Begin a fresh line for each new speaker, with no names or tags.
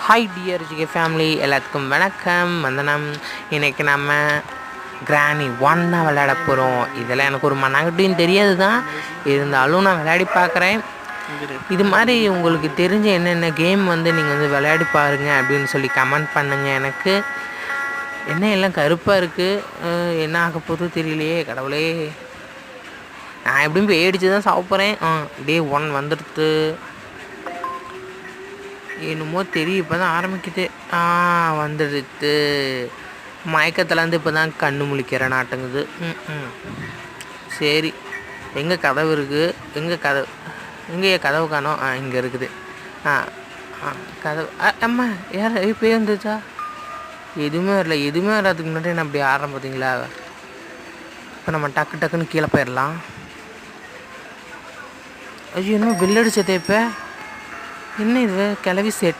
Hi dear GK family, எல்லாத்துக்கும் வணக்கம், வந்தனம். இன்றைக்கி நம்ம கிராணி 1 தான் விளையாட போகிறோம். இதெல்லாம் எனக்கு ஒரு மண்ணாங்கட்டியும் தெரியாது தான், இருந்தாலும் நான் விளையாடி பார்க்குறேன். இது மாதிரி உங்களுக்கு தெரிஞ்ச என்னென்ன கேம் நீங்கள் விளையாடி பாருங்கள் அப்படின்னு சொல்லி கமெண்ட் பண்ணுங்கள். எனக்கு என்ன எல்லாம் கருப்பாக இருக்குது, என்ன ஆக போகுது தெரியலையே கடவுளே. நான் எப்படியும் பேடிச்சு தான் சாப்பிட்றேன். டே 1 வந்துடுத்து, என்னமோ தெரியும், இப்போ தான் ஆரம்பிக்குது. வந்துடுது. மயக்கத்துலேருந்து இப்போ தான் கண்ணு முழிக்கிற நாட்டுங்குது. சரி, எங்கே கதவு இருக்குது? எங்கே கதவு காணோம்? இங்கே இருக்குது. கதவு. அம்மா யார் இப்போ வந்துச்சா? எதுவுமே வராதுக்கு முன்னாடி நான் அப்படி ஆடுறேன் பார்த்தீங்களா? இப்போ நம்ம டக்குன்னு கீழே போயிடலாம். ஐயோ, இன்னும் பில் அடிச்சதே. இப்போ என்ன இது கிளவி செட்